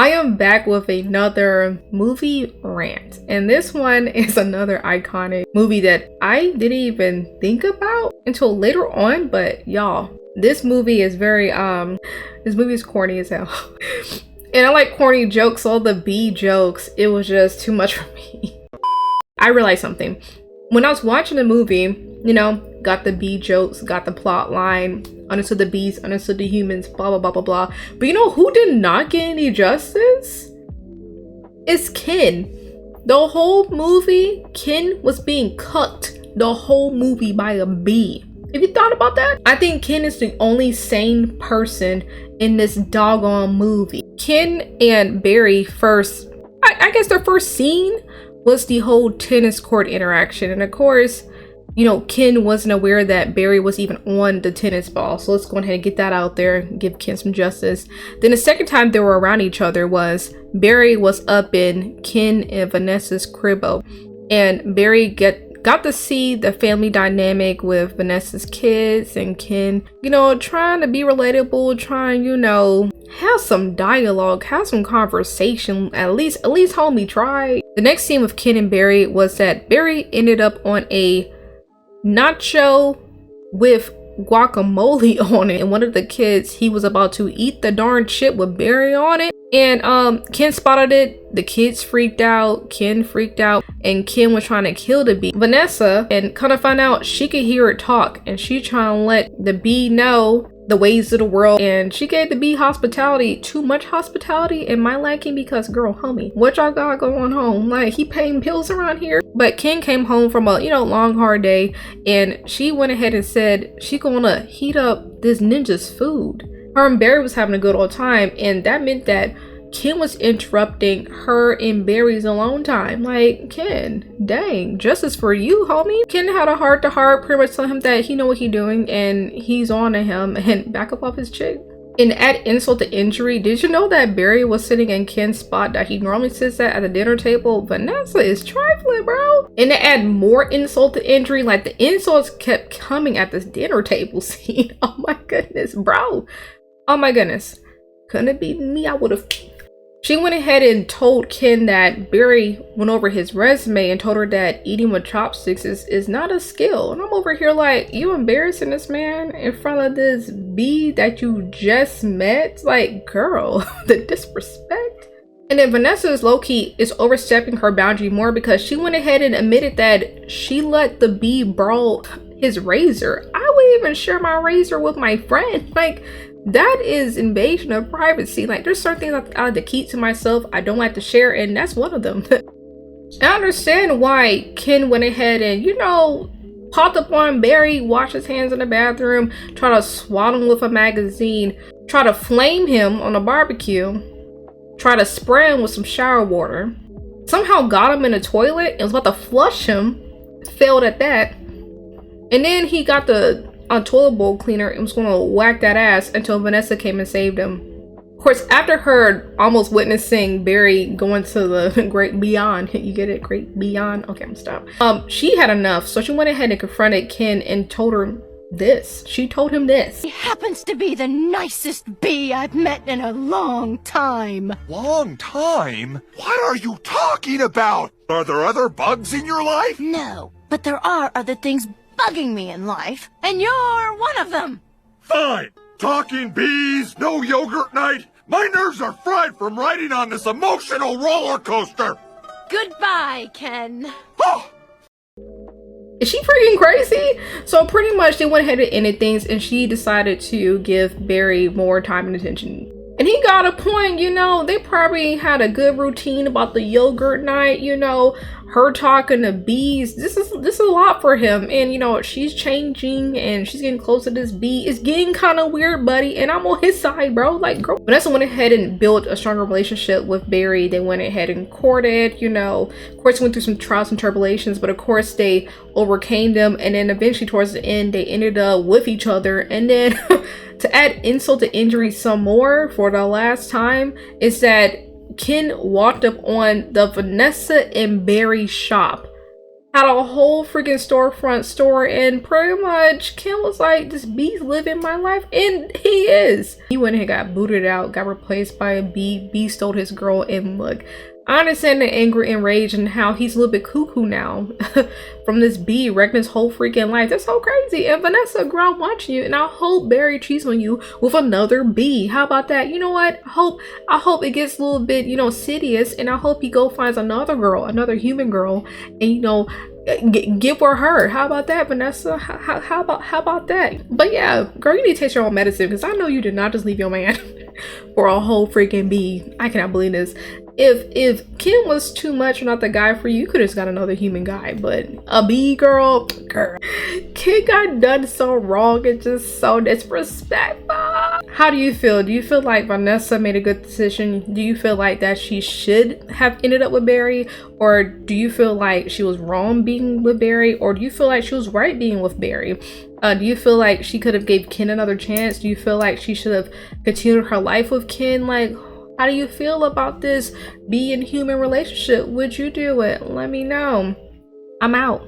I am back with another movie rant, and this one is another iconic movie that I didn't even think about until later on. But y'all, this movie is very this movie is corny as hell. And I like corny jokes, all the B jokes, it was just too much for me. I realized something. When I was watching the movie, you know, got the B jokes, got the plot line, understood the bees, understood the humans, blah blah blah blah blah. But you know who did not get any justice? It's Ken. The whole movie, Ken was being cucked the whole movie by a bee. Have you thought about that? I think Ken is the only sane person in this doggone movie. Ken and Barry first, I guess their first scene was the whole tennis court interaction. And of course, you know, Ken wasn't aware that Barry was even on the tennis ball. So let's go ahead and get that out there, give Ken some justice. Then the second time they were around each other was Barry was up in Ken and Vanessa's cribbo. And Barry got to see the family dynamic with Vanessa's kids and Ken, you know, trying to be relatable, trying, you know, have some dialogue, have some conversation. At least homie tried. The next scene with Ken and Barry was that Barry ended up on a nacho with guacamole on it, and one of the kids, he was about to eat the darn chip with Barry on it, and Ken spotted it. The kids freaked out, Ken freaked out, and Ken was trying to kill the bee. Vanessa, and kind of find out she could hear it talk, and she trying to let the bee know the ways of the world, and she gave the bee hospitality, too much hospitality in my liking, because girl, homie, what y'all got going home? Like, he paying pills around here? But Ken came home from a, you know, long hard day, and she went ahead and said she gonna heat up this ninja's food. Her and Barry was having a good old time, and that meant that Ken was interrupting her and Barry's alone time. Like, Ken, dang, justice for you, homie. Ken had a heart to heart, pretty much telling him that he know what he doing and he's on to him and back up off his chick. And add insult to injury, did you know that Barry was sitting in Ken's spot that he normally sits at the dinner table? Vanessa is trifling, bro. And to add more insult to injury, like the insults kept coming at this dinner table scene. Oh my goodness, bro. Oh my goodness. Couldn't it be me? I would have. She went ahead and told Ken that Barry went over his resume and told her that eating with chopsticks is not a skill. And I'm over here like, you embarrassing this man in front of this bee that you just met? Like, girl, the disrespect. And then Vanessa's low-key is overstepping her boundary more, because she went ahead and admitted that she let the bee borrow his razor. I would even share my razor with my friend. Like, that is invasion of privacy. Like, there's certain things I like to keep to myself, I don't like to share, and that's one of them. I understand why Ken went ahead and, you know, popped up on Barry, washed his hands in the bathroom, try to swat him with a magazine, try to flame him on a barbecue, try to spray him with some shower water, somehow got him in the toilet and was about to flush him, failed at that, and then he got the toilet bowl cleaner and was gonna whack that ass until Vanessa came and saved him. Of course, after her almost witnessing Barry going to the great beyond, you get it, great beyond, okay, I'm stop. She had enough, so she went ahead and confronted Ken and told her this. She told him this. He happens to be the nicest bee I've met in a long time. Long time? What are you talking about? Are there other bugs in your life? No, but there are other things bugging me in life, and you're one of them. Fine. Talking bees, no yogurt night. My nerves are fried from riding on this emotional roller coaster. Goodbye, Ken. Oh! Is she freaking crazy? So pretty much they went ahead and ended things, and she decided to give Barry more time and attention. And he got a point, you know, they probably had a good routine about the yogurt night, you know, her talking to bees. This is a lot for him. And you know, she's changing and she's getting close to this bee. It's getting kind of weird, buddy. And I'm on his side, bro. Like, girl. Vanessa went ahead and built a stronger relationship with Barry. They went ahead and courted, you know. Of course, went through some trials and tribulations, but of course they overcame them. And then eventually towards the end, they ended up with each other. And then to add insult to injury some more for the last time is that Ken walked up on the Vanessa and Barry shop had a whole freaking storefront store, and pretty much Kim was like, this bee's living my life, and he is. He went and got booted out, got replaced by a bee. Bee stole his girl, and look, I understand the anger and rage and how he's a little bit cuckoo now from this bee wrecking his whole freaking life. That's so crazy. And Vanessa, girl, I'm watching you, and I hope Barry cheats on you with another bee. How about that? You know what? I hope it gets a little bit, you know, serious, and I hope he go finds another girl, another human girl, and you know, get for her. How about that, Vanessa? How about that? But yeah, girl, you need to take your own medicine, because I know you did not just leave your man for a whole freaking bee. I cannot believe this. If Kim was too much or not the guy for you, you could have just got another human guy, but a bee girl, Kim got done so wrong and just so disrespectful. How do you feel? Do you feel like Vanessa made a good decision? Do you feel like that she should have ended up with Barry? Or do you feel like she was wrong being with Barry? Or do you feel like she was right being with Barry? Do you feel like she could have gave Ken another chance? Do you feel like she should have continued her life with Ken? Like, how do you feel about this bee and human relationship? Would you do it? Let me know. I'm out.